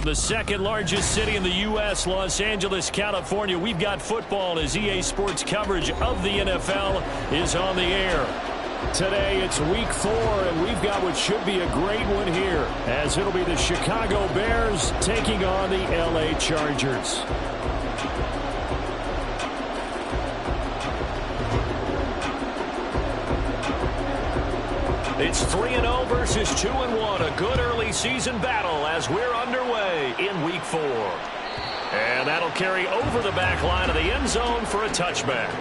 From the second largest city in the U.S., Los Angeles, California, we've got football as EA Sports coverage of the NFL is on the air. Today it's week 4, and we've got what should be a great one here, as it'll be the Chicago Bears taking on the L.A. Chargers. It's 3-0 versus 2-1, a good early season battle as we're underway in week 4. And that'll carry over the back line of the end zone for a touchback.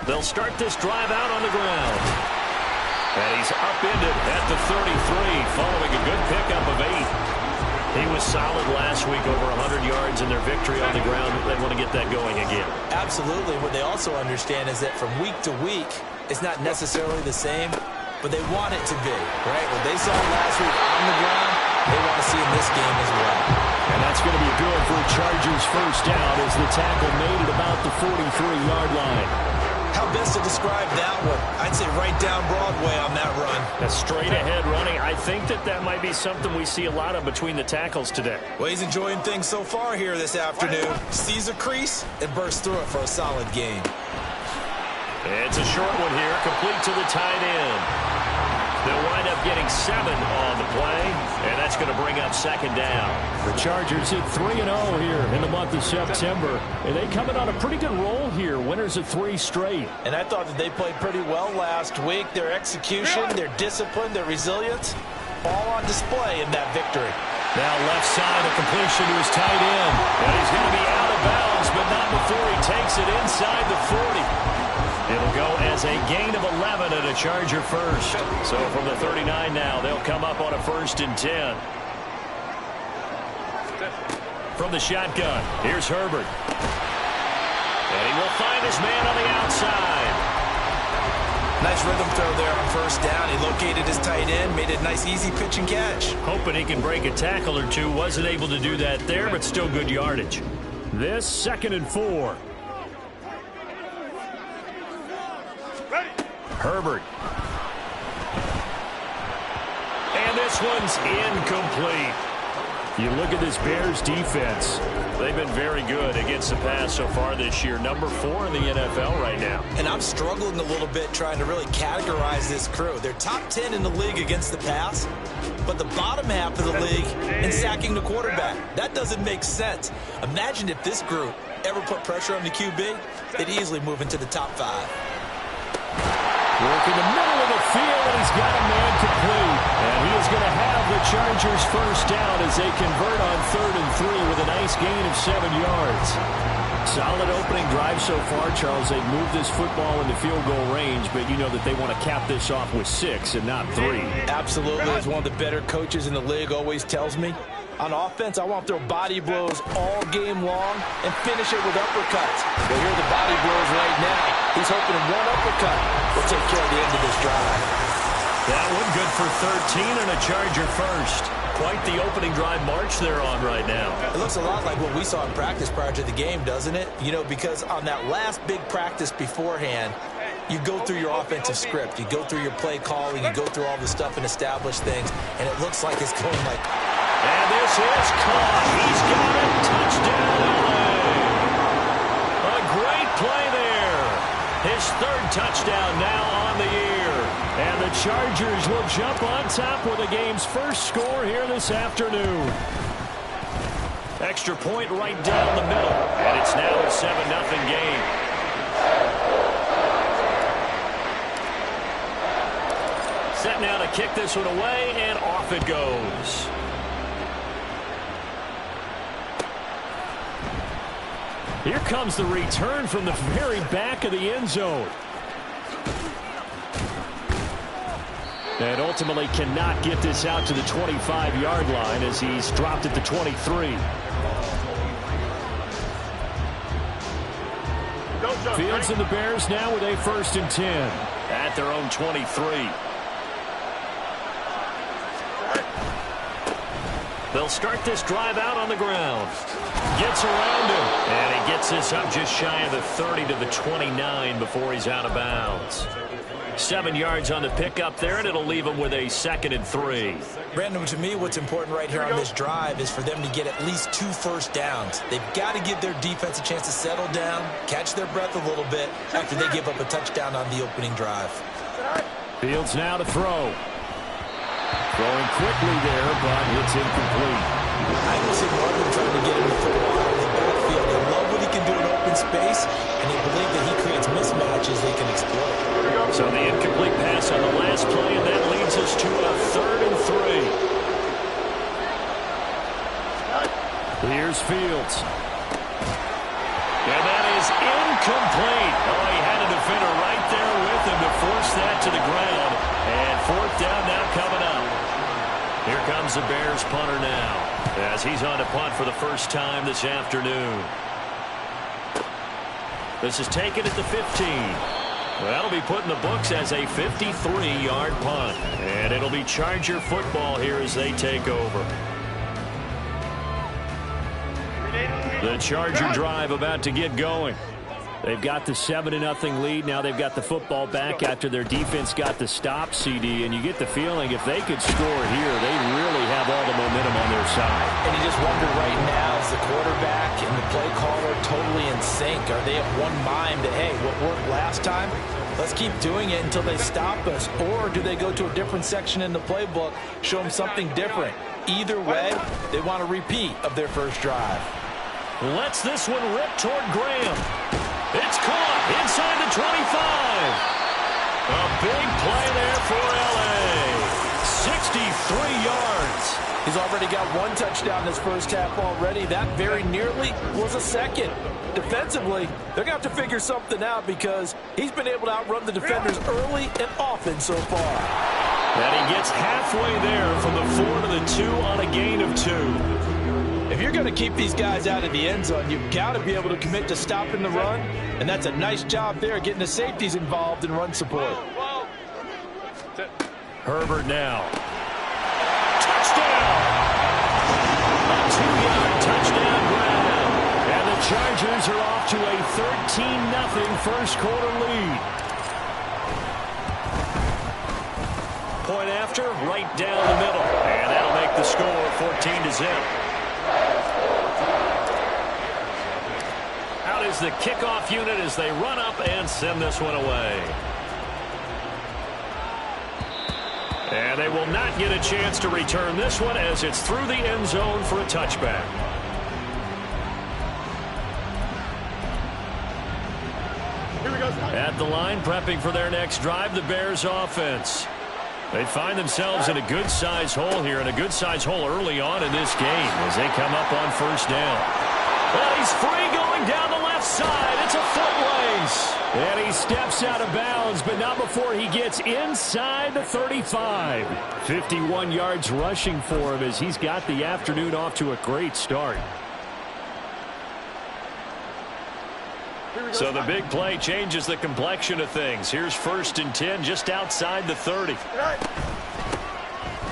They'll start this drive out on the ground. And he's upended at the 33, following a good pickup of 8. He was solid last week, over 100 yards in their victory on the ground. They want to get that going again. Absolutely. What they also understand is that from week to week, it's not necessarily the same, but they want it to be, right? What they saw last week on the ground, they want to see in this game as well. And that's going to be good for a Chargers first down as the tackle made it about the 43-yard line. How best to describe that one? I'd say right down Broadway on that run. A straight-ahead running. I think that might be something we see a lot of between the tackles today. Well, he's enjoying things so far here this afternoon. Sees a crease and bursts through it for a solid gain. It's a short one here, complete to the tight end. They'll wind up getting 7 on the play, and that's going to bring up second down. The Chargers hit 3-0 here in the month of September, and they coming on a pretty good roll here, winners of 3 straight. And I thought that they played pretty well last week. Their execution, their discipline, their resilience, all on display in that victory. Now left side, a completion to his tight end, and he's going to be out of bounds, but not before he takes it inside the 40. It'll go as a gain of 11 and a Charger first. So from the 39 now, they'll come up on a 1st and 10. From the shotgun, here's Herbert. And he will find his man on the outside. Nice rhythm throw there on first down. He located his tight end, made a nice easy pitch and catch. Hoping he can break a tackle or two. Wasn't able to do that there, but still good yardage. This 2nd and 4. Herbert. And this one's incomplete. You look at this Bears defense. They've been very good against the pass so far this year. Number 4 in the NFL right now. And I'm struggling a little bit trying to really categorize this crew. They're top 10 in the league against the pass, but the bottom half of the league in sacking the quarterback. That doesn't make sense. Imagine if this group ever put pressure on the QB, they'd easily move into the top 5. Work in the middle of the field, and he's got a man complete. And he is going to have the Chargers first down as they convert on 3rd and 3 with a nice gain of 7 yards. Solid opening drive so far, Charles. They've moved this football into field goal range, but you know that they want to cap this off with 6 and not 3. Absolutely. As one of the better coaches in the league always tells me, on offense, I want to throw body blows all game long and finish it with uppercuts. But here are the body blows right now. He's hoping one uppercut will take care of the end of this drive. That one good for 13 and a Charger first. Quite the opening drive march they're on right now. It looks a lot like what we saw in practice prior to the game, doesn't it? You know, because on that last big practice beforehand, you go through your offensive script. You go through your play calling. You go through all the stuff and establish things. And it looks like it's going like... And this is caught. He's got it. Touchdown, LA. A great play there. His 3rd touchdown now on the year. And the Chargers will jump on top with the game's first score here this afternoon. Extra point right down the middle. And it's now a 7-0 game. Set now to kick this one away, and off it goes. Here comes the return from the very back of the end zone. And ultimately cannot get this out to the 25-yard line as he's dropped at the 23. Fields and the Bears now with a 1st and 10 at their own 23. They'll start this drive out on the ground. Gets around him. And he gets this up just shy of the 30 to the 29 before he's out of bounds. 7 yards on the pickup there, and it'll leave him with a 2nd and 3. Brandon, to me, what's important right here on this drive is for them to get at least 2 first downs. They've got to give their defense a chance to settle down, catch their breath a little bit after they give up a touchdown on the opening drive. Fields now to throw. Throwing quickly there, but it's incomplete. I don't see more than trying to get him to throw out of the backfield. They love what he can do in open space, and they believe that he creates mismatches they can exploit. So the incomplete pass on the last play, and that leads us to a 3rd and 3. Here's Fields. And that is incomplete. Oh, he had a defender right there with him to force that to the ground. And 4th down now coming up. Here comes the Bears punter now, as he's on to punt for the first time this afternoon. This is taken at the 15. Well, that'll be put in the books as a 53-yard punt. And it'll be Charger football here as they take over. The Charger drive about to get going. They've got the 7-0 lead. Now they've got the football back after their defense got the stop, CD. And you get the feeling if they could score here, they really have all the momentum on their side. And you just wonder right now, is the quarterback and the play caller totally in sync? Are they at one mind that, hey, what worked last time, let's keep doing it until they stop us? Or do they go to a different section in the playbook, show them something different? Either way, they want a repeat of their first drive. Lets this one rip toward Graham. It's caught inside the 25. A big play there for L.A. 63 yards. He's already got 1 touchdown this first half already. That very nearly was a 2nd. Defensively, they're going to have to figure something out because he's been able to outrun the defenders early and often so far. And he gets halfway there from the 4 to the 2 on a gain of 2. If you're going to keep these guys out of the end zone, you've got to be able to commit to stopping the run, and that's a nice job there getting the safeties involved in run support. Herbert now. Touchdown! A 2-yard touchdown grab. And the Chargers are off to a 13-0 first quarter lead. Point after, right down the middle. And that'll make the score 14-0. Out is the kickoff unit as they run up and send this one away. And they will not get a chance to return this one as it's through the end zone for a touchback. At the line, prepping for their next drive, the Bears offense. They find themselves in a good-sized hole here, and a good-sized hole early on in this game as they come up on first down. Well, he's free going down the left side. It's a foot race. And he steps out of bounds, but not before he gets inside the 35. 51 yards rushing for him as he's got the afternoon off to a great start. So the big play changes the complexion of things. Here's 1st and 10 just outside the 30.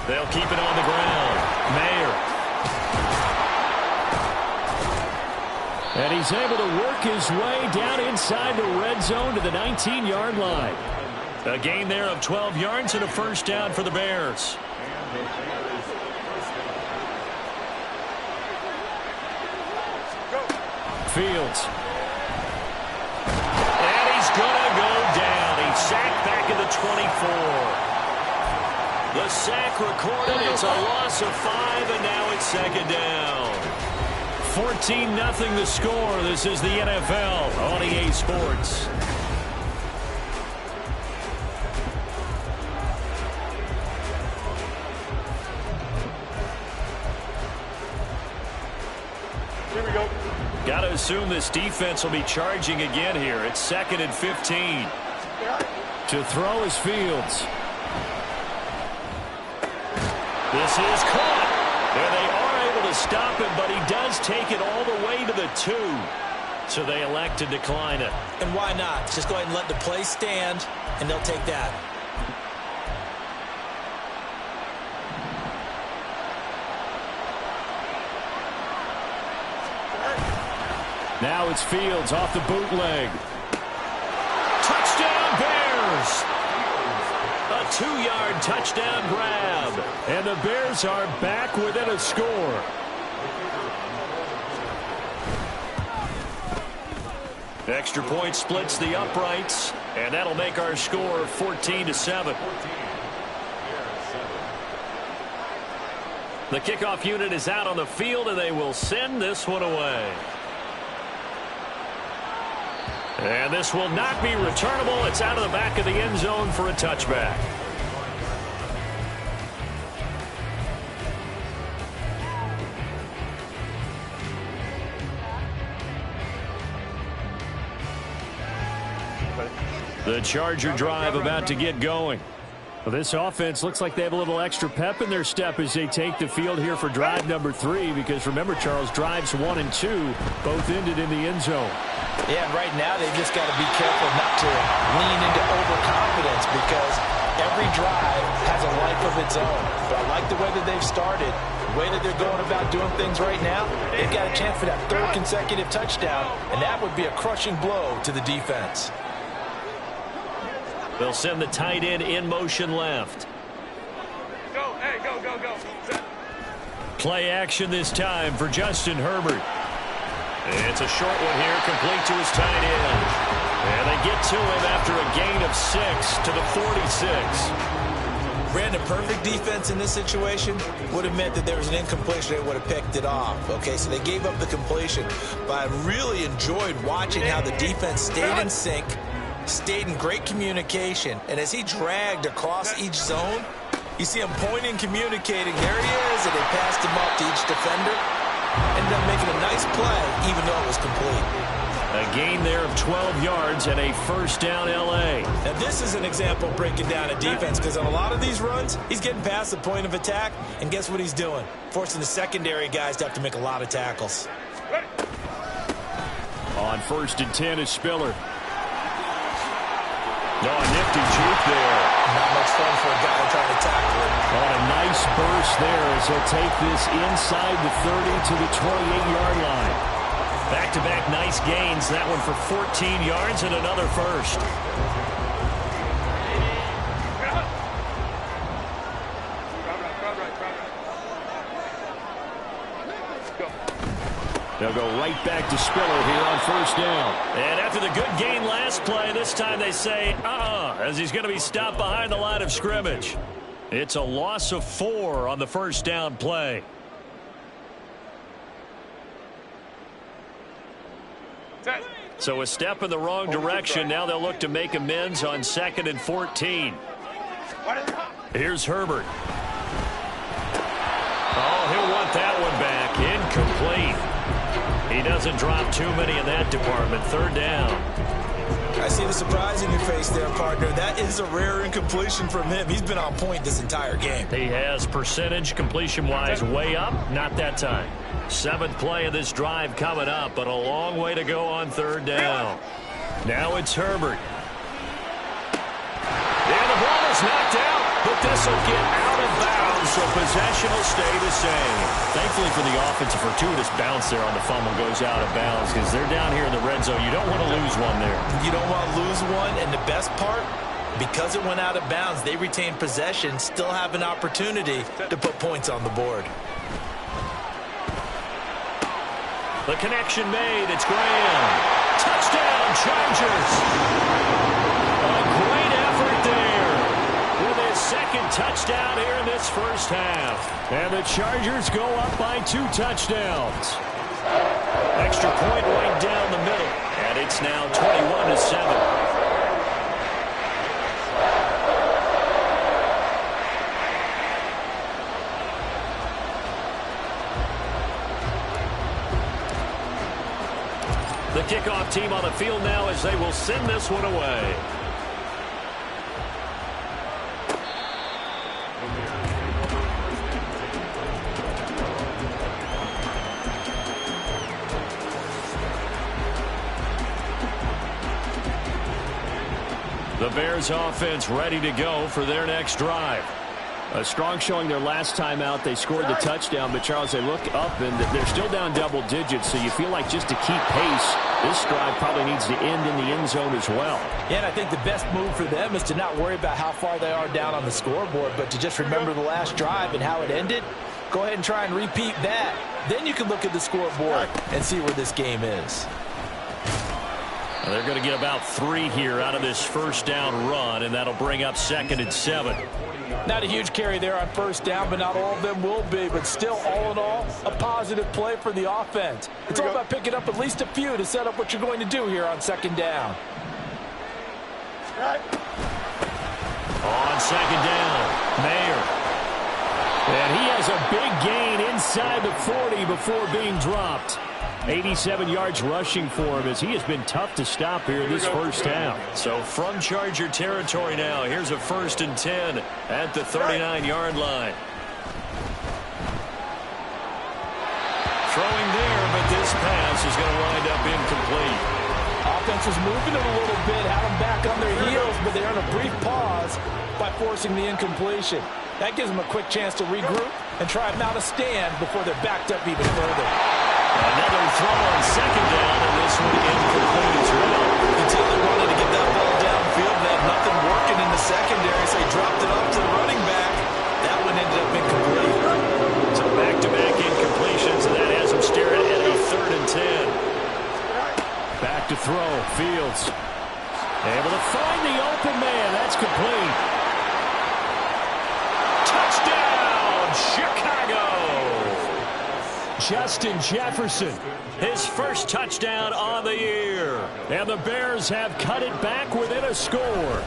They'll keep it on the ground. Mayer. And he's able to work his way down inside the red zone to the 19-yard line. A gain there of 12 yards and a first down for the Bears. Fields. And he's going to go down. He's sacked back at the 24. The sack recorded. It's a loss of 5, and now it's 2nd down. 14-0 the score. This is the NFL on EA Sports. Here we go. Got to assume this defense will be charging again here. It's 2nd and 15. To throw is Fields. This is caught. And they are able to stop him, but he does take it all the way to the 2. So they elect to decline it. And why not? Just go ahead and let the play stand, and they'll take that. Now it's Fields off the bootleg. Touchdown Bears! A 2-yard touchdown grab. And the Bears are back within a score. Extra point splits the uprights, and that'll make our score 14-7. The kickoff unit is out on the field, and they will send this one away. And this will not be returnable. It's out of the back of the end zone for a touchback. The Charger drive about to get going. Well, this offense looks like they have a little extra pep in their step as they take the field here for drive number 3, because remember, Charles, drives 1 and 2 both ended in the end zone. Yeah, and right now they've just got to be careful not to lean into overconfidence, because every drive has a life of its own. But I like the way that they've started, the way that they're going about doing things right now. They've got a chance for that 3rd consecutive touchdown, and that would be a crushing blow to the defense. They'll send the tight end in motion left. Go, hey, go, go, go. Play action this time for Justin Herbert. It's a short one here, complete to his tight end. And they get to him after a gain of 6 to the 46. Brandon, perfect defense in this situation would have meant that there was an incompletion. They would have picked it off. Okay, so they gave up the completion. But I really enjoyed watching how the defense stayed in sync, stayed in great communication, and as he dragged across each zone, you see him pointing, communicating. There he is, and they passed him up to each defender. Ended up making a nice play, even though it was complete. A gain there of 12 yards and a first down L.A. Now, this is an example of breaking down a defense, because on a lot of these runs, he's getting past the point of attack, and guess what he's doing? Forcing the secondary guys to have to make a lot of tackles. On 1st and 10 is Spiller. Oh, a nifty juke there. Not much fun for a guy trying to tackle him. On a nice burst there as he'll take this inside the 30 to the 28-yard line. Back-to-back nice gains. That one for 14 yards and another first. They'll go right back to Spiller here on 1st down. And after the good gain last play, this time they say, as he's going to be stopped behind the line of scrimmage. It's a loss of 4 on the 1st down play. So a step in the wrong direction. Now they'll look to make amends on 2nd and 14. Here's Herbert. Oh, he'll want that one back. Incomplete. He doesn't drop too many in that department. 3rd down. I see the surprise in your face there, partner. That is a rare incompletion from him. He's been on point this entire game. He has percentage completion-wise way up. Not that time. 7th play of this drive coming up, but a long way to go on 3rd down. Now it's Herbert. And the ball is knocked out, but this will get out of bounds, so possession will stay the same. Thankfully for the offense, a fortuitous bounce there on the fumble goes out of bounds, because they're down here in the red zone. You don't want to lose one there. You don't want to lose one, and the best part, because it went out of bounds, they retain possession, still have an opportunity to put points on the board. The connection made. It's Graham. Touchdown, Chargers. A great effort there with his 2nd touchdown here in this 1st half. And the Chargers go up by 2 touchdowns. Extra point right down the middle. And it's now 21-7. The kickoff team on the field now as they will send this one away. The Bears offense ready to go for their next drive. A strong showing their last time out. They scored the touchdown, but Charles, they look up and they're still down double digits, so you feel like just to keep pace, this drive probably needs to end in the end zone as well. Yeah, and I think the best move for them is to not worry about how far they are down on the scoreboard, but to just remember the last drive and how it ended. Go ahead and try and repeat that. Then you can look at the scoreboard and see where this game is. Well, they're going to get about 3 here out of this first down run, and that'll bring up 2nd and 7. Not a huge carry there on first down, but not all of them will be. But still, all in all, a positive play for the offense. It's all about picking up at least a few to set up what you're going to do here on 2nd down. On 2nd down, Mayer. And he has a big gain inside the 40 before being dropped. 87 yards rushing for him as he has been tough to stop here in this first half. So from Charger territory now, here's a 1st and 10 at the 39-yard line. Throwing there, but this pass is going to wind up incomplete. Offense was moving it a little bit, had them back on their heels, but they're in a brief pause by forcing the incompletion. That gives them a quick chance to regroup and try and mount a stand before they're backed up even further. Another throw on 2nd down, and this one incomplete as well. Until they wanted to get that ball downfield, they had nothing working in the secondary, so he dropped it off to the running back. That one ended up incomplete. So back-to-back incompletions, and that has him staring at a 3rd and 10. Back to throw, Fields. Able to find the open man. That's complete. Touchdown, Chicago! Justin Jefferson, his first touchdown on the year. And the Bears have cut it back within a score.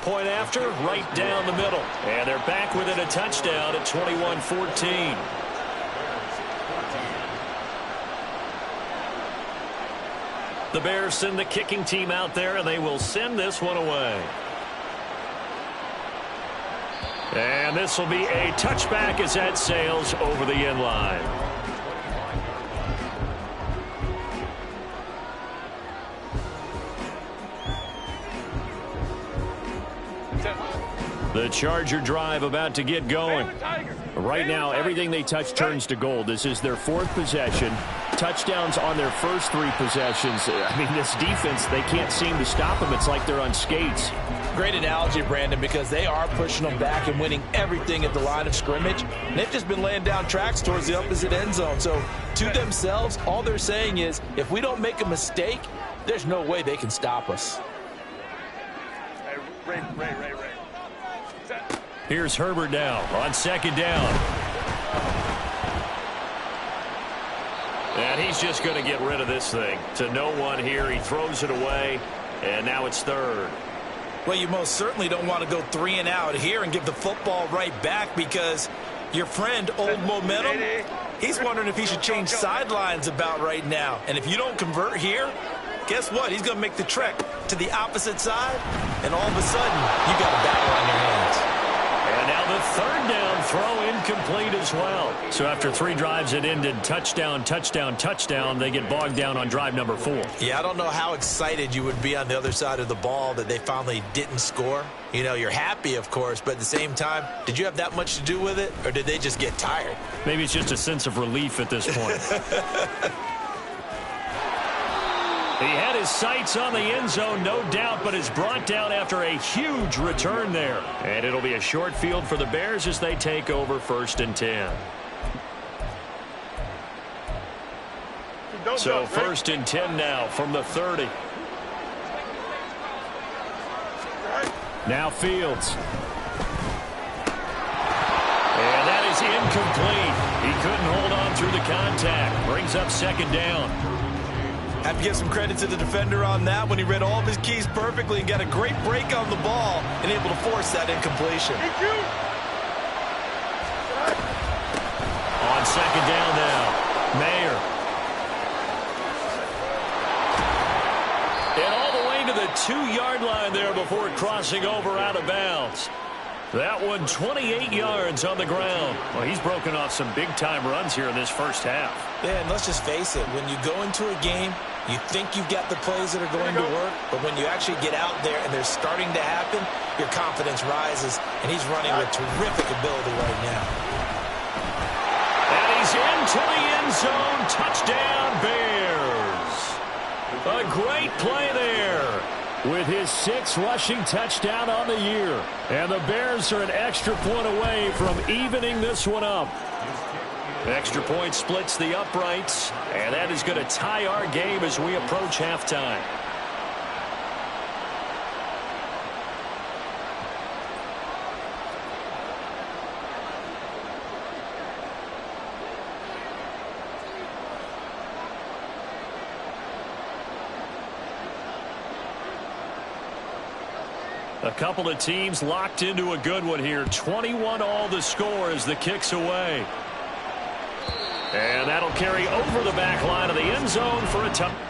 Point after, right down the middle. And they're back within a touchdown at 21-14. The Bears send the kicking team out there, and they will send this one away. And this will be a touchback as that sails over the end line. The Charger drive about to get going. Right now, everything they touch turns to gold. This is their 4th possession. Touchdowns on their first 3 possessions. I mean, this defense, they can't seem to stop them. It's like they're on skates. Great analogy, Brandon, because they are pushing them back and winning everything at the line of scrimmage. And they've just been laying down tracks towards the opposite end zone. So to themselves, all they're saying is, if we don't make a mistake, there's no way they can stop us. Ray. Here's Herbert now on 2nd down. And he's just going to get rid of this thing. To no one here. He throws it away, and now it's 3rd. Well, you most certainly don't want to go 3 and out here and give the football right back, because your friend, Old Momentum, he's wondering if he should change sidelines about right now. And if you don't convert here, guess what? He's going to make the trek to the opposite side, and all of a sudden, you got a battle on your hands. And now the 3rd down throw incomplete as well. So after 3 drives that ended touchdown, touchdown, touchdown, they get bogged down on drive number 4. Yeah, I don't know how excited you would be on the other side of the ball that they finally didn't score. You know, you're happy, of course, but at the same time, did you have that much to do with it, or did they just get tired? Maybe it's just a sense of relief at this point. He had his sights on the end zone, no doubt, but is brought down after a huge return there. And it'll be a short field for the Bears as they take over 1st and 10. So 1st and 10 now from the 30. Now Fields. And that is incomplete. He couldn't hold on through the contact. Brings up 2nd down. Have to give some credit to the defender on that when he read all of his keys perfectly and got a great break on the ball and able to force that incompletion. On 2nd down now, Mayer. And all the way to the 2-yard line there before crossing over out of bounds. That one 28 yards on the ground. Well, he's broken off some big-time runs here in this first half. Yeah, and let's just face it, when you go into a game, You think you've got the plays that are going to work, but when you actually get out there and they're starting to happen, your confidence rises, and he's running with terrific ability right now. And he's into the end zone. Touchdown, Bears. A great play there with his 6th rushing touchdown on the year. And the Bears are an extra point away from evening this one up. Extra point splits the uprights, and that is going to tie our game as we approach halftime. A couple of teams locked into a good one here. 21 all the score as the kick's away. And that'll carry over the back line of the end zone for a touchdown.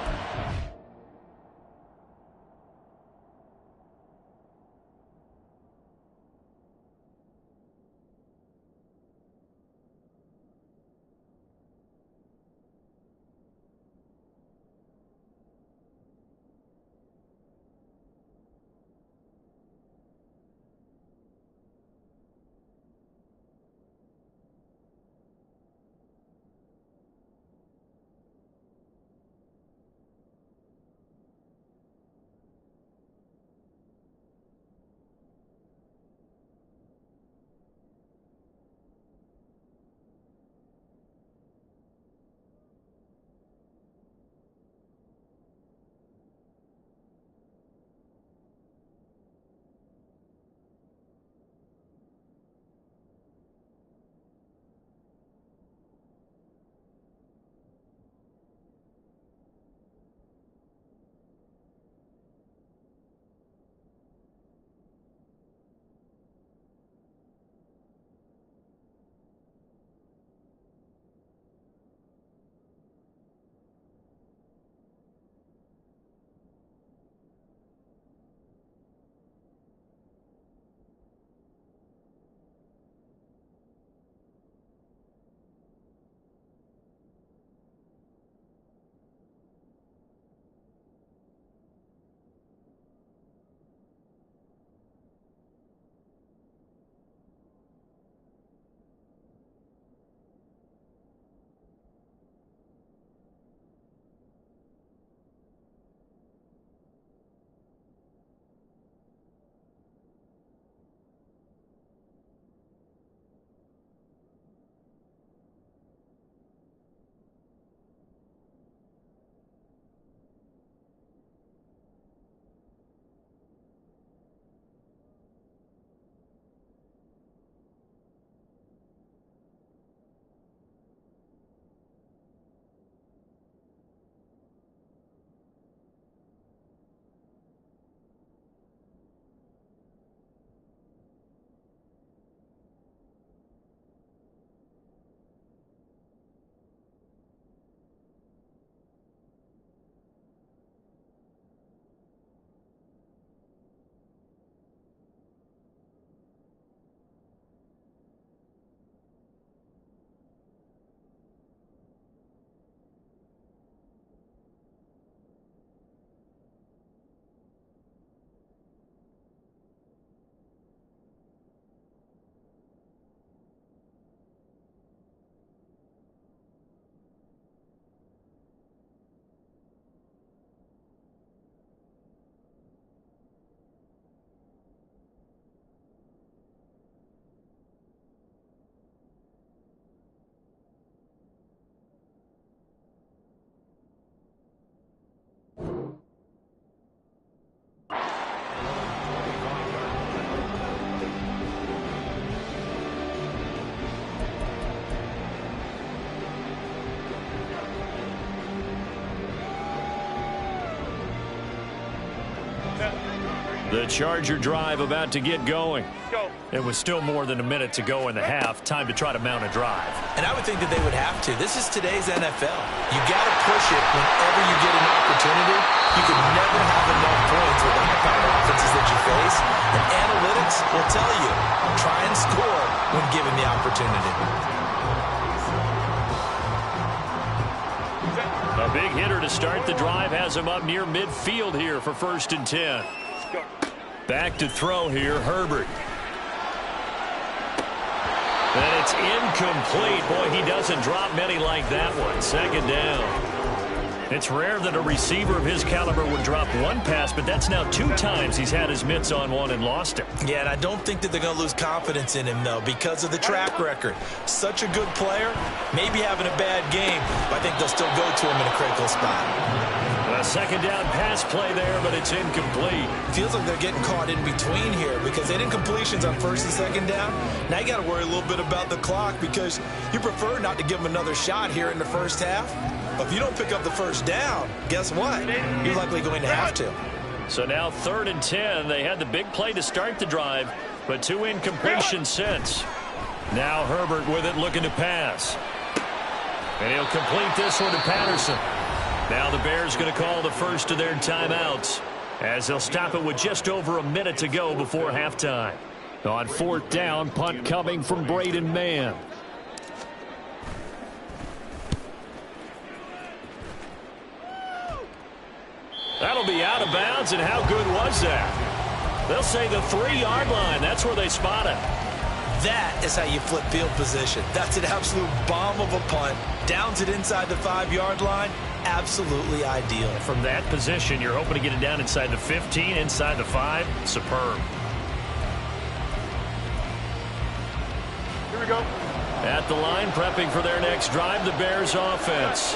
The Charger drive about to get going. It was still more than a minute to go in the half. Time to try to mount a drive. And I would think that they would have to. This is today's NFL. You got to push it whenever you get an opportunity. You can never have enough points with the high-powered offenses that you face. And analytics will tell you, try and score when given the opportunity. A big hitter to start the drive has him up near midfield here for 1st and 10. Back to throw here, Herbert. And it's incomplete. Boy, he doesn't drop many like that one. 2nd down. It's rare that a receiver of his caliber would drop one pass, but that's now 2 times he's had his mitts on one and lost it. Yeah, and I don't think that they're going to lose confidence in him, though, because of the track record. Such a good player, maybe having a bad game, but I think they'll still go to him in a critical spot. A 2nd down pass play there, but it's incomplete. Feels like they're getting caught in between here because they did incompletions on 1st and 2nd down. Now you got to worry a little bit about the clock because you prefer not to give them another shot here in the 1st half. But if you don't pick up the 1st down, guess what? You're likely going to have to. So now 3rd and 10. They had the big play to start the drive, but 2 incompletions since. Now Herbert with it, looking to pass. And he'll complete this one to Patterson. Now the Bears going to call the first of their timeouts as they'll stop it with just over a minute to go before halftime. On 4th down, punt coming from Braden Mann. That'll be out of bounds, and how good was that? They'll say the 3-yard line. That's where they spot it. That is how you flip field position. That's an absolute bomb of a punt. Downs it inside the 5-yard line. Absolutely ideal. From that position, you're hoping to get it down inside the 15, inside the 5. Superb. Here we go. At the line, prepping for their next drive, the Bears offense.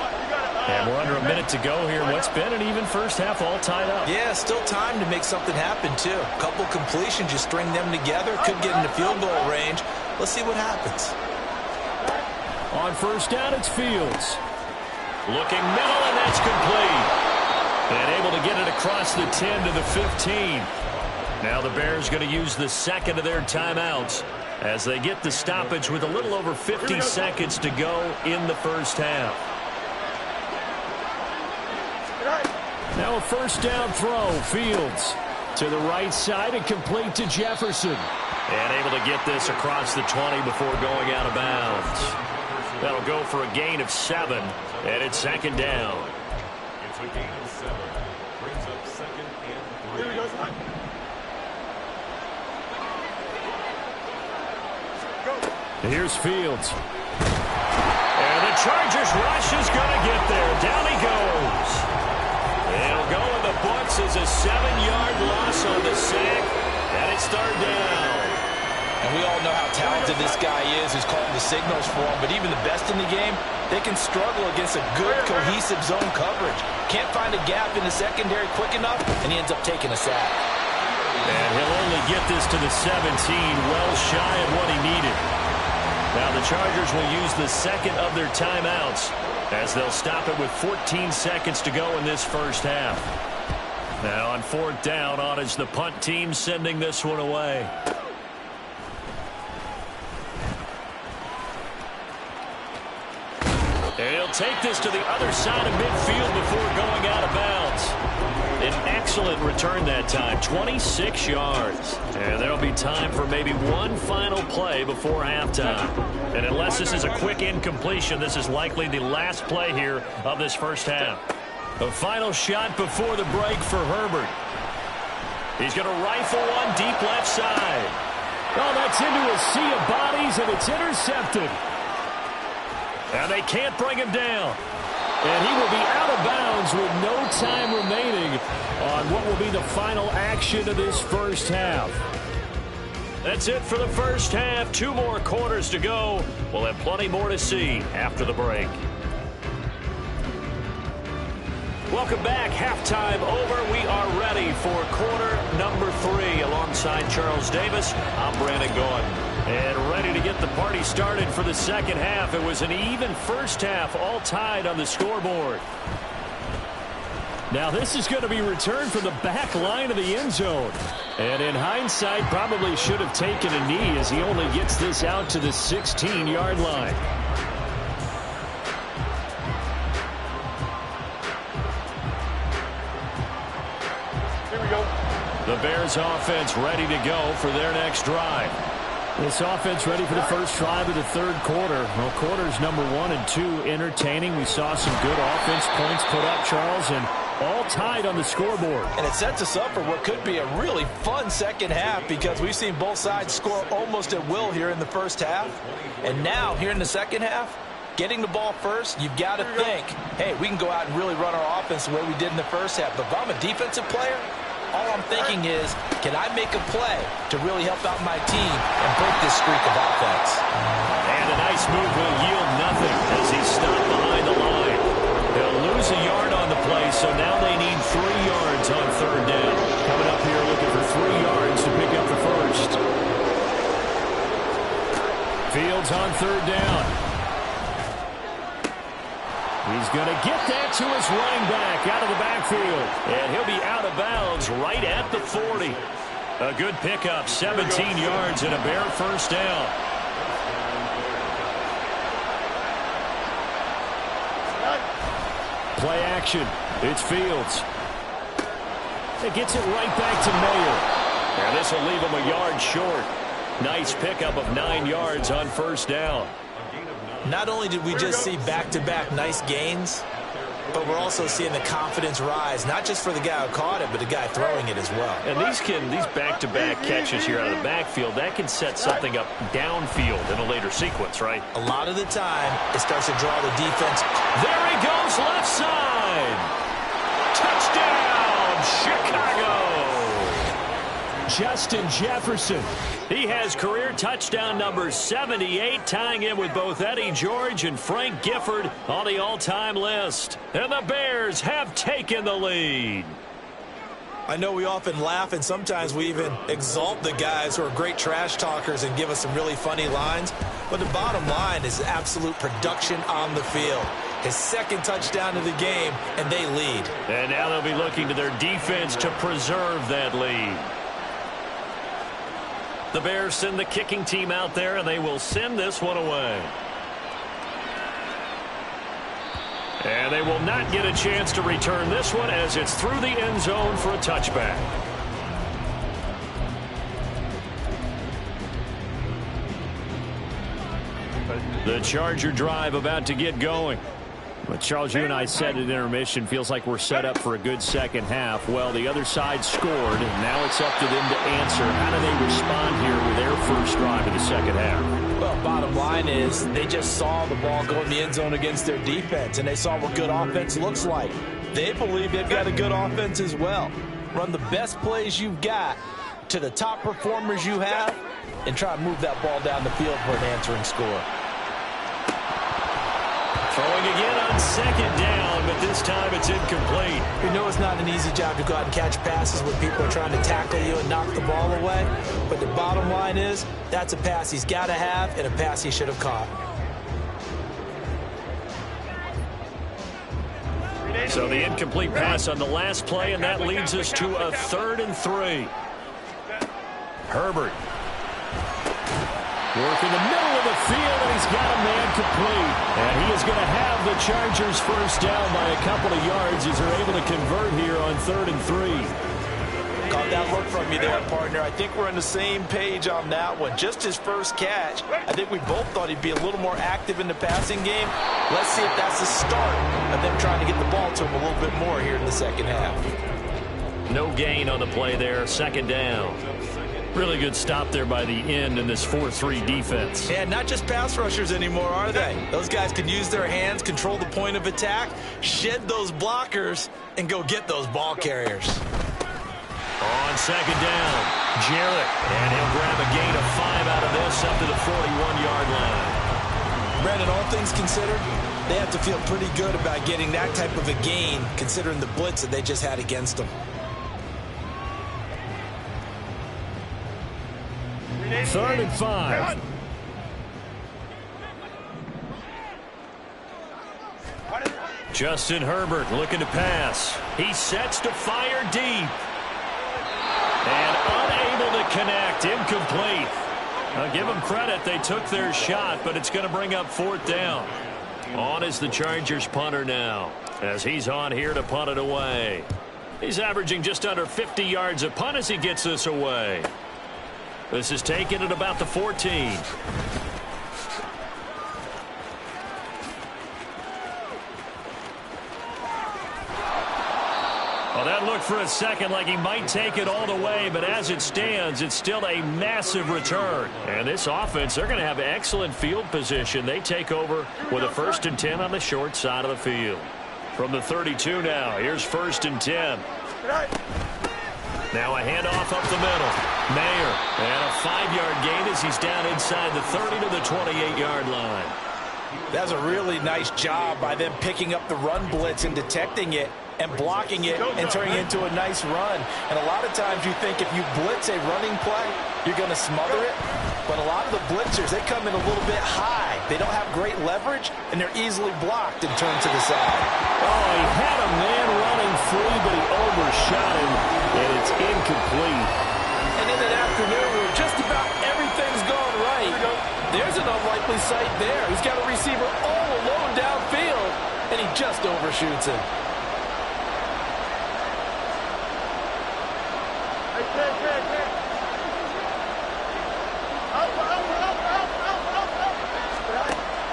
And we're under a minute to go here. What's been an even 1st half, all tied up. Yeah, still time to make something happen, too. A couple completions, you string them together. Could get into field goal range. Let's see what happens. On 1st down, it's Fields. Looking middle, and that's complete. And able to get it across the 10 to the 15. Now the Bears going to use the 2nd of their timeouts as they get the stoppage with a little over 50 seconds to go in the 1st half. Now a 1st down throw. Fields to the right side and complete to Jefferson. And able to get this across the 20 before going out of bounds. That'll go for a gain of 7, and it's 2nd down. It's a gain of 7. Brings up 2nd and 3. Here we go. Here's Fields. And the Chargers rush is going to get there. Down he goes. It'll go in the books as a 7-yard loss on the sack, and it's 3rd down. And we all know how talented this guy is who's calling the signals for him, but even the best in the game, they can struggle against a good, cohesive zone coverage. Can't find a gap in the secondary quick enough, and he ends up taking a sack. And he'll only get this to the 17, well shy of what he needed. Now the Chargers will use the 2nd of their timeouts as they'll stop it with 14 seconds to go in this 1st half. Now on 4th down, on is the punt team sending this one away. And he'll take this to the other side of midfield before going out of bounds. An excellent return that time, 26 yards. And there'll be time for maybe one final play before halftime. And unless this is a quick incompletion, this is likely the last play here of this 1st half. A final shot before the break for Herbert. He's going to rifle one deep left side. Oh, that's into a sea of bodies, and it's intercepted. And they can't bring him down. And he will be out of bounds with no time remaining on what will be the final action of this 1st half. That's it for the 1st half. 2 more quarters to go. We'll have plenty more to see after the break. Welcome back. Halftime over. We are ready for quarter number 3. Alongside Charles Davis, I'm Brandon Gordon. And ready to get the party started for the 2nd half. It was an even 1st half, all tied on the scoreboard. Now this is going to be returned from the back line of the end zone. And in hindsight, probably should have taken a knee as he only gets this out to the 16-yard line. Here we go. The Bears offense ready to go for their next drive. This offense ready for the first drive of the third quarter. Well, quarters number 1 and 2 entertaining. We saw some good offense points put up, Charles, and all tied on the scoreboard. And it sets us up for what could be a really fun second half because we've seen both sides score almost at will here in the first half. And now, here in the second half, getting the ball first, you've got to think, hey, we can go out and really run our offense the way we did in the first half. But if I'm a defensive player, all I'm thinking is, can I make a play to really help out my team and break this streak of offense? And a nice move will yield nothing as he's stopped behind the line. They'll lose a yard on the play, so now they need 3 yards on third down. Coming up here looking for 3 yards to pick up the first. Fields on third down. He's going to get that to his running back out of the backfield. And he'll be out of bounds right at the 40. A good pickup, 17 yards and a Bear first down. Play action. It's Fields. It gets it right back to Mayer. And this will leave him a yard short. Nice pickup of 9 yards on first down. Not only did we just see back-to-back nice gains, but we're also seeing the confidence rise, not just for the guy who caught it, but the guy throwing it as well. And these back-to-back catches here out of the backfield, that can set something up downfield in a later sequence, right? A lot of the time, it starts to draw the defense. There he goes, left side. Touchdown, Chicago. Justin Jefferson. He has career touchdown number 78, tying in with both Eddie George and Frank Gifford on the all-time list. And the Bears have taken the lead. I know we often laugh, and sometimes we even exalt the guys who are great trash talkers and give us some really funny lines. But the bottom line is absolute production on the field. His second touchdown of the game, and they lead. And now they'll be looking to their defense to preserve that lead. The Bears send the kicking team out there, and they will send this one away. And they will not get a chance to return this one as it's through the end zone for a touchback. The Charger drive about to get going. But Charles, you and I said at intermission, feels like we're set up for a good second half. Well, the other side scored, and now it's up to them to answer. How do they respond here with their first drive of the second half? Well, bottom line is they just saw the ball go in the end zone against their defense, and they saw what good offense looks like. They believe they've got a good offense as well. Run the best plays you've got to the top performers you have, and try to move that ball down the field for an answering score. Throwing again on second down, but this time it's incomplete. We know it's not an easy job to go out and catch passes when people are trying to tackle you and knock the ball away. But the bottom line is, that's a pass he's got to have and a pass he should have caught. So the incomplete pass on the last play, and that leads us to a 3rd and 3. Herbert. Work in the middle of the field, and he's got a man complete. And he is going to have the Chargers first down by a couple of yards as they're able to convert here on 3rd and 3. Caught that look from you there, partner. I think we're on the same page on that one. Just his first catch. I think we both thought he'd be a little more active in the passing game. Let's see if that's the start of them trying to get the ball to him a little bit more here in the second half. No gain on the play there, second down. Really good stop there by the end in this 4-3 defense. Yeah, not just pass rushers anymore, are they? Those guys can use their hands, control the point of attack, shed those blockers, and go get those ball carriers. On second down, Jarrett, and he'll grab a gain of 5 out of this up to the 41-yard line. Brandon, all things considered, they have to feel pretty good about getting that type of a gain considering the blitz that they just had against them. 3rd and 5. Justin Herbert looking to pass. He sets to fire deep. And unable to connect. Incomplete. I'll give them credit. They took their shot, but it's going to bring up 4th down. On is the Chargers punter now, as he's on here to punt it away. He's averaging just under 50 yards a punt as he gets this away. This is taken at about the 14. Well, that looked for a second like he might take it all the way, but as it stands, it's still a massive return. And this offense, they're going to have excellent field position. They take over with a 1st and 10 on the short side of the field. From the 32 now, here's 1st and 10. Now a handoff up the middle. Mayer, and a 5-yard gain as he's down inside the 30 to the 28-yard line. That's a really nice job by them picking up the run blitz and detecting it and blocking it and turning it into a nice run. And a lot of times you think if you blitz a running play, you're going to smother it. But a lot of the blitzers, they come in a little bit high. They don't have great leverage, and they're easily blocked and turned to the side. Oh, he had a man running free, but he overshot him, and it's incomplete. And in an afternoon where just about everything's gone right, there's an unlikely sight there. He's got a receiver all alone downfield, and he just overshoots him.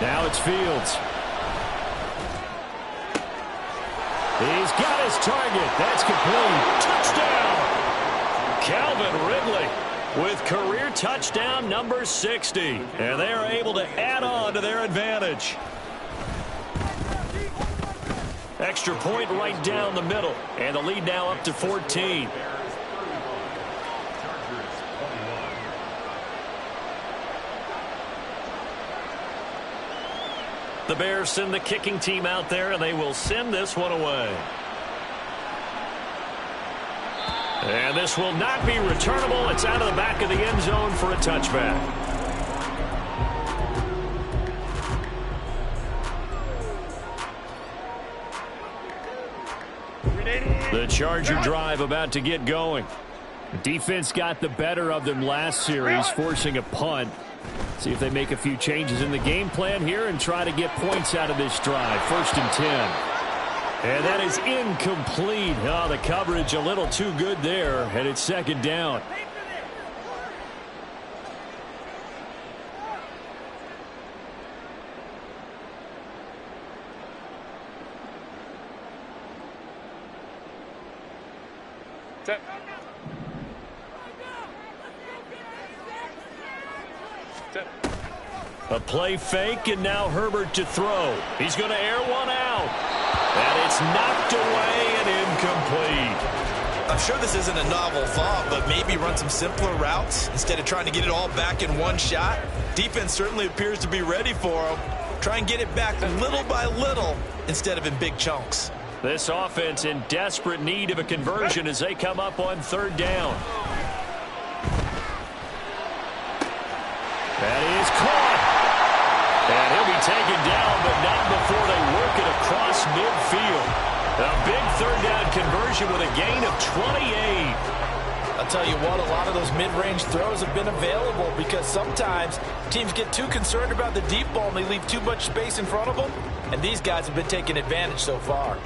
Now it's Fields. He's got his target. That's complete. Touchdown! Calvin Ridley with career touchdown number 60. And they are able to add on to their advantage. Extra point right down the middle. And the lead now up to 14. The Bears send the kicking team out there, and they will send this one away. And this will not be returnable. It's out of the back of the end zone for a touchback. The Charger drive about to get going. The defense got the better of them last series, forcing a punt. See if they make a few changes in the game plan here and try to get points out of this drive. 1st and 10. And that is incomplete. Oh, the coverage a little too good there, and it's 2nd down. A play fake, and now Herbert to throw. He's going to air one out. And it's knocked away and incomplete. I'm sure this isn't a novel thought, but maybe run some simpler routes instead of trying to get it all back in one shot. Defense certainly appears to be ready for him. Try and get it back little by little instead of in big chunks. This offense in desperate need of a conversion as they come up on 3rd down. That is caught. And he'll be taken down, but not before they work it across midfield. A big 3rd down conversion with a gain of 28. I'll tell you what, a lot of those mid-range throws have been available because sometimes teams get too concerned about the deep ball and they leave too much space in front of them. And these guys have been taking advantage so far.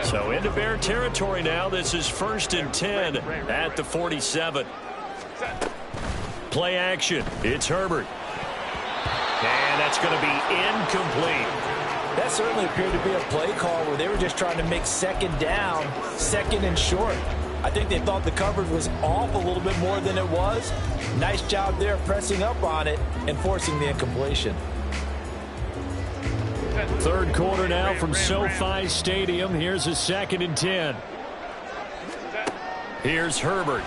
So into Bear territory now. This is 1st and 10 at the 47. Play action. It's Herbert. And that's going to be incomplete. That certainly appeared to be a play call where they were just trying to make 2nd down, 2nd and short. I think they thought the coverage was off a little bit more than it was. Nice job there pressing up on it and forcing the incompletion. 3rd quarter now from SoFi Stadium. Here's a 2nd and 10. Here's Herbert.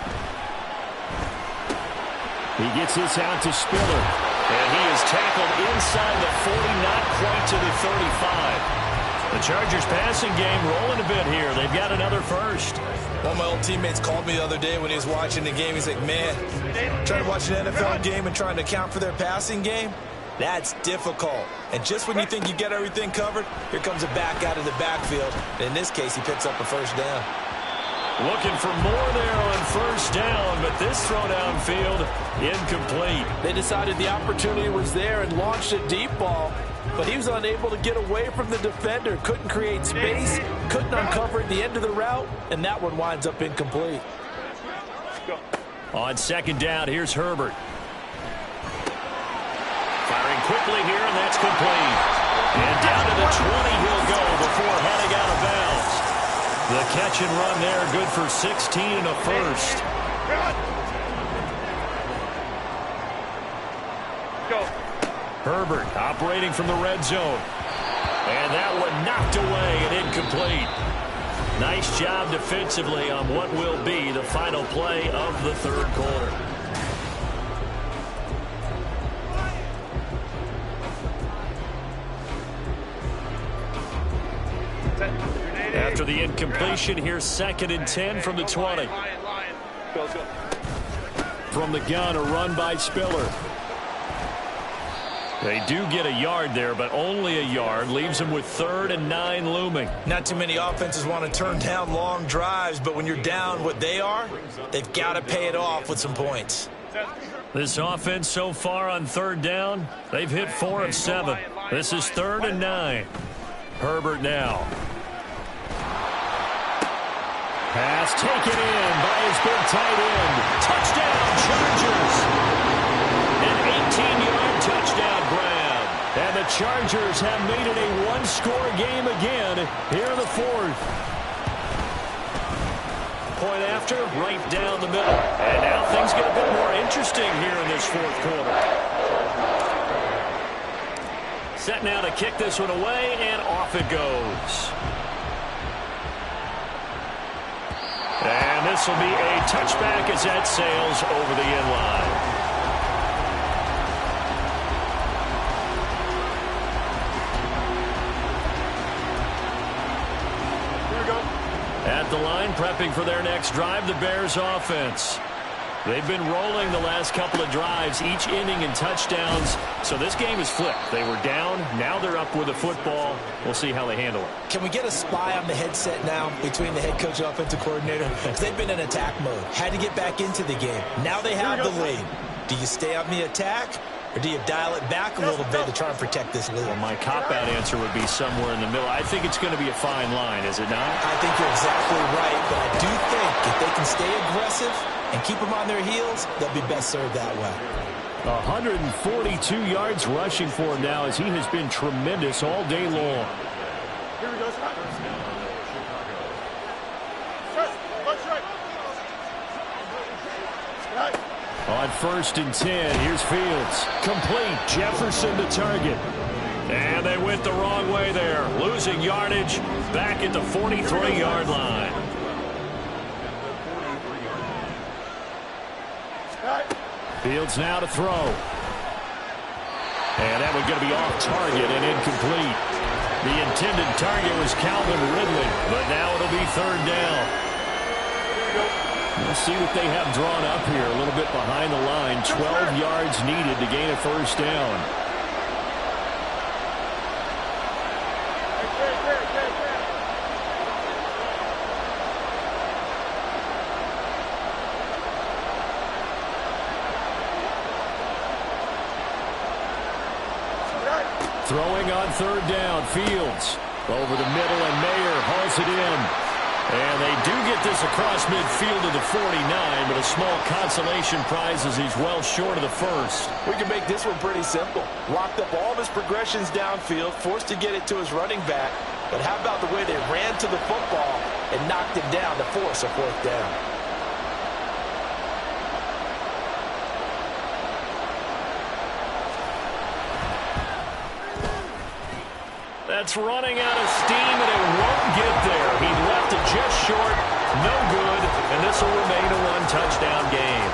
He gets this out to Spiller. And he is tackled inside the 40, not quite to the 35. The Chargers passing game rolling a bit here. They've got another first. One of my old teammates called me the other day when he was watching the game. He's like, man, trying to watch an NFL game and trying to account for their passing game, that's difficult. And just when you think you get everything covered, here comes a back out of the backfield. And in this case, he picks up a 1st down. Looking for more there on 1st down, but this throw downfield incomplete. They decided the opportunity was there and launched a deep ball. but he was unable to get away from the defender. Couldn't create space, couldn't uncover the end of the route, and that one winds up incomplete. On second down, here's Herbert. Firing quickly here, and that's complete. And down to the 20 he'll go before heading out of bounds. The catch and run there, good for 16 and a first. Herbert operating from the red zone. And that one knocked away and incomplete. Nice job defensively on what will be the final play of the third quarter. After the incompletion, here's 2nd and 10 from the 20. From the gun, a run by Spiller. They do get a yard there, but only a yard. Leaves them with 3rd and 9 looming. Not too many offenses want to turn down long drives, but when you're down what they are, they've got to pay it off with some points. This offense so far on 3rd down, they've hit 4 of 7. This is 3rd and 9. Herbert now. Pass taken in by his big tight end. Touchdown, Chargers. An 18-yard touchdown grab. And the Chargers have made it a one-score game again here in the 4th. Point after, right down the middle. And now things get a bit more interesting here in this 4th quarter. Set now to kick this one away, and off it goes. And this will be a touchback as that sails over the end line. Here we go. At the line, prepping for their next drive, the Bears offense. They've been rolling the last couple of drives, each inning in touchdowns. So this game is flipped. They were down. Now they're up with the football. We'll see how they handle it. Can we get a spy on the headset now between the head coach and offensive coordinator? Because they've been in attack mode. Had to get back into the game. Now they have the lead. Do you stay on the attack, or do you dial it back a little bit to try and protect this lead? Well, my cop-out answer would be somewhere in the middle. I think it's going to be a fine line, is it not? I think you're exactly right, but I do think if they can stay aggressive and keep them on their heels, they'll be best served that way. 142 yards rushing for him now as he has been tremendous all day long. Here we go, Scott. On 1st and 10, here's Fields. Complete. Jefferson to target. And they went the wrong way there. Losing yardage back at the 43-yard line. Fields now to throw. And that one's going to be off target and incomplete. The intended target was Calvin Ridley, but now it'll be 3rd down. We'll see what they have drawn up here. A little bit behind the line. 12 yards needed to gain a 1st down. Throwing on 3rd down, Fields. Over the middle, and Mayer hauls it in. And they do get this across midfield to the 49, but a small consolation prize as he's well short of the 1st. We can make this one pretty simple. Locked up all of his progressions downfield, forced to get it to his running back. But how about the way they ran to the football and knocked him down to force a 4th down? That's running out of steam, and it won't get there. He left it just short, no good, and this will remain a one-touchdown game.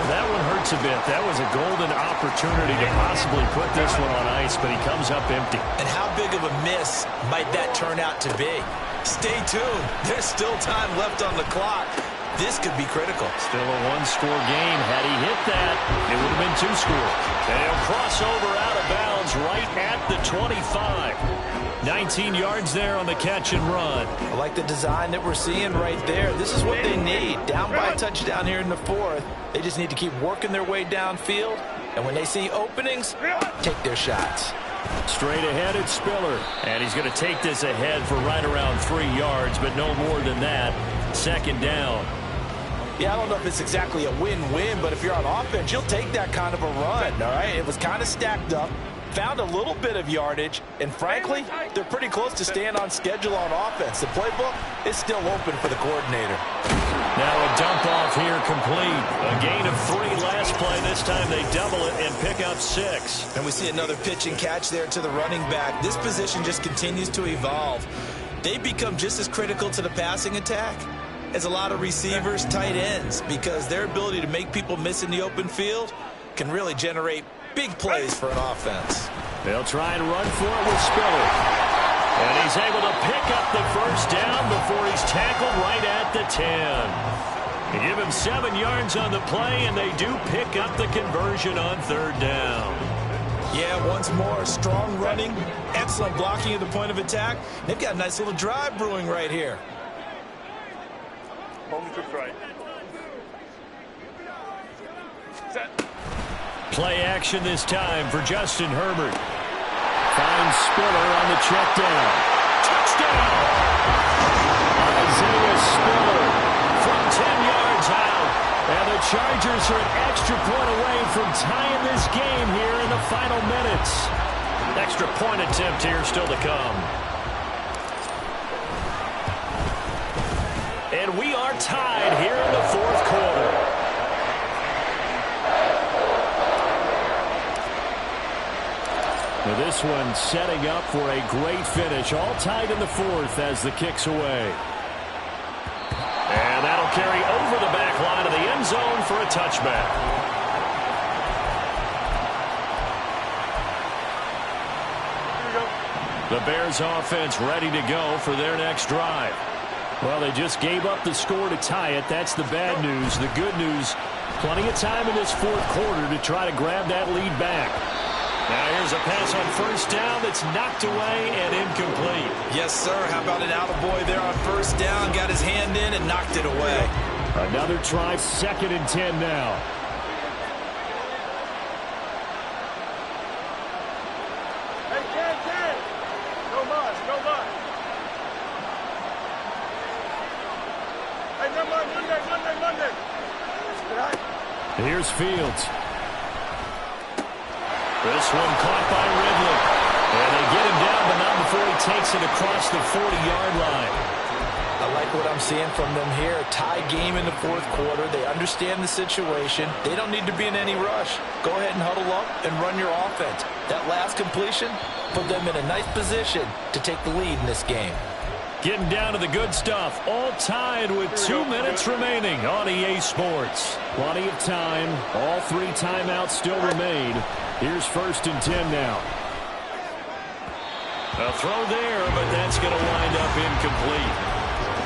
That one hurts a bit. That was a golden opportunity to possibly put this one on ice, but he comes up empty. And how big of a miss might that turn out to be? Stay tuned. There's still time left on the clock. This could be critical. Still a one-score game. Had he hit that, it would have been 2 scores. And he'll cross over out of bounds right at the 25. 19 yards there on the catch and run. I like the design that we're seeing right there. This is what they need. Down by a touchdown here in the 4th. They just need to keep working their way downfield. And when they see openings, take their shots. Straight ahead, it's Spiller. And he's going to take this ahead for right around 3 yards, but no more than that. Second down. Yeah, I don't know if it's exactly a win-win, but if you're on offense, you'll take that kind of a run, all right? It was kind of stacked up, found a little bit of yardage, and frankly, they're pretty close to staying on schedule on offense. The playbook is still open for the coordinator. Now a dump off here complete. A gain of 3 last play. This time they double it and pick up 6. And we see another pitch and catch there to the running back. This position just continues to evolve. They become just as critical to the passing attack as a lot of receivers, tight ends, because their ability to make people miss in the open field can really generate big plays for an offense. They'll try and run for it with Spiller. And he's able to pick up the first down before he's tackled right at the 10. They give him 7 yards on the play, and they do pick up the conversion on 3rd down. Yeah, once more, strong running, excellent blocking at the point of attack. They've got a nice little drive brewing right here. Home to right. Set. Play action this time for Justin Herbert. Finds Spiller on the check down. Touchdown! Isaiah Spiller from 10 yards out. And the Chargers are an extra point away from tying this game here in the final minutes. Extra point attempt here still to come. And we are tied here in the 4th quarter. Now this one setting up for a great finish. All tied in the 4th as the kick's away. And that'll carry over the back line of the end zone for a touchback. The Bears offense ready to go for their next drive. Well, they just gave up the score to tie it. That's the bad news. The good news, plenty of time in this 4th quarter to try to grab that lead back. Now here's a pass on 1st down that's knocked away and incomplete. Yes, sir. How about an attaboy there on 1st down? Got his hand in and knocked it away. Another try, 2nd and 10 now. Hey, Ken. No much. Hey, no more. Monday. Here's Fields. This one caught by Ridley. And they get him down, but not before he takes it across the 40-yard line. I like what I'm seeing from them here. Tie game in the 4th quarter. They understand the situation. They don't need to be in any rush. Go ahead and huddle up and run your offense. That last completion put them in a nice position to take the lead in this game. Getting down to the good stuff. All tied with 2 minutes remaining on EA Sports. Plenty of time. All 3 timeouts still remain. Here's 1st and 10 now. A throw there, but that's going to wind up incomplete.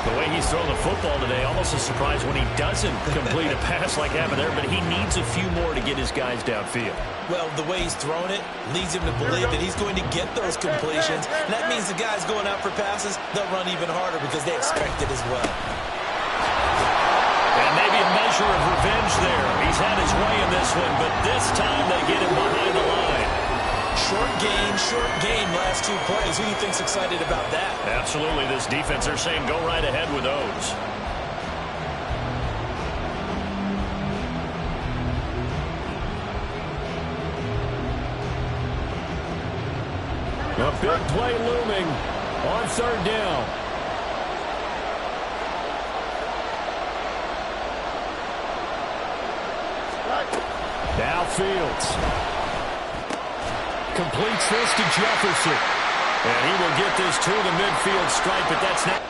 The way he's thrown the football today, almost a surprise when he doesn't complete a pass like happened there, but he needs a few more to get his guys downfield. Well, the way he's thrown it leads him to believe that he's going to get those completions. And that means the guys going out for passes, they'll run even harder because they expect it as well. And maybe a measure of revenge there. He's had his way in this one, but this time they get him behind the line. Short gain, last 2 plays. Who do you think's excited about that? Absolutely. This defense, they're saying go right ahead with those. A big play looming on 3rd down. Now Fields. Completes this to Jefferson. And he will get this to the midfield stripe, but that's not.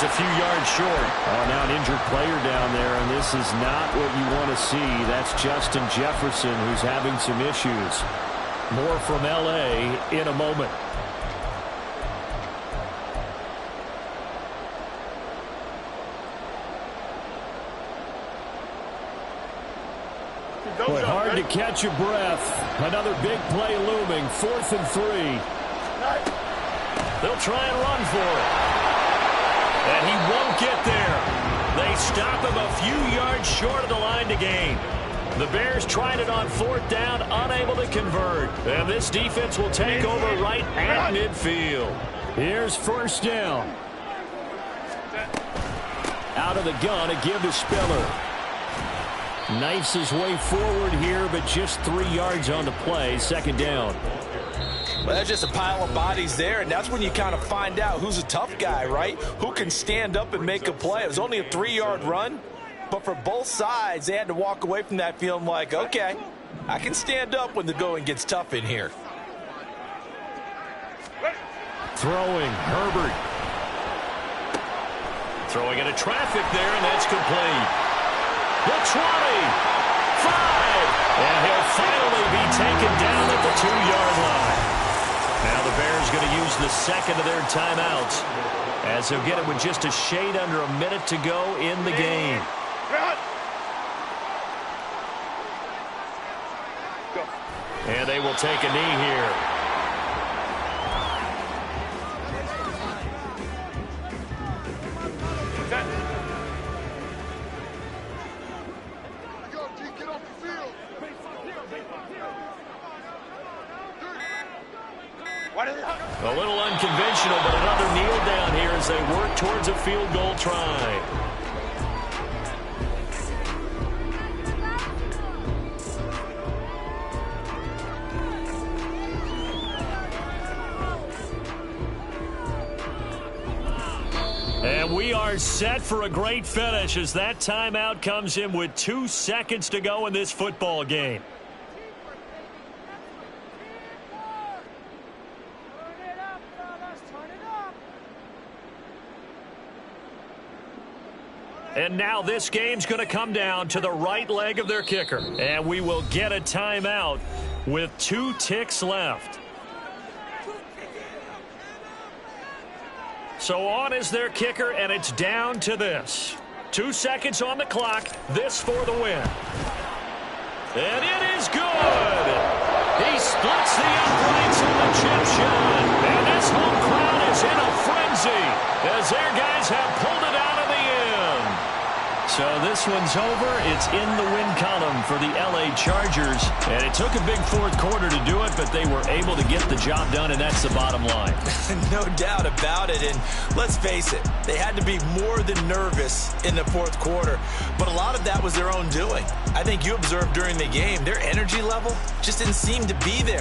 He's a few yards short. Oh, now an injured player down there, and this is not what you want to see. That's Justin Jefferson, who's having some issues. More from L.A. in a moment. But hard to catch your breath. Another big play looming. 4th and 3. They'll try and run for it. And he won't get there. They stop him a few yards short of the line to gain. The Bears tried it on 4th down, unable to convert. And this defense will take over right at midfield. Here's 1st down. Out of the gun, a give to Spiller. Knifes his way forward here, but just 3 yards on the play. 2nd down. Well, that's just a pile of bodies there, and that's when you kind of find out who's a tough guy, right? Who can stand up and make a play. It was only a 3-yard run, but for both sides, they had to walk away from that feeling like, okay, I can stand up when the going gets tough in here. Throwing, Herbert. Throwing into traffic there, and that's complete. The 20, 5, and he'll finally be taken down at the 2-yard line. Now the Bears going to use the second of their timeouts as they'll get it with just a shade under a minute to go in the game. And they will take a knee here. A little unconventional, but another kneel down here as they work towards a field goal try. And we are set for a great finish as that timeout comes in with 2 seconds to go in this football game. And now this game's going to come down to the right leg of their kicker. And we will get a timeout with 2 ticks left. So on is their kicker, and it's down to this. 2 seconds on the clock. This for the win. And it is good. He splits the uprights in the chip shot. And this home crowd is in a frenzy as their guys have pulled it out of the end. So this one's over. It's in the win column for the LA Chargers. And it took a big 4th quarter to do it, but they were able to get the job done, and that's the bottom line. No doubt about it. And let's face it, they had to be more than nervous in the 4th quarter. But a lot of that was their own doing. I think you observed during the game, their energy level just didn't seem to be there.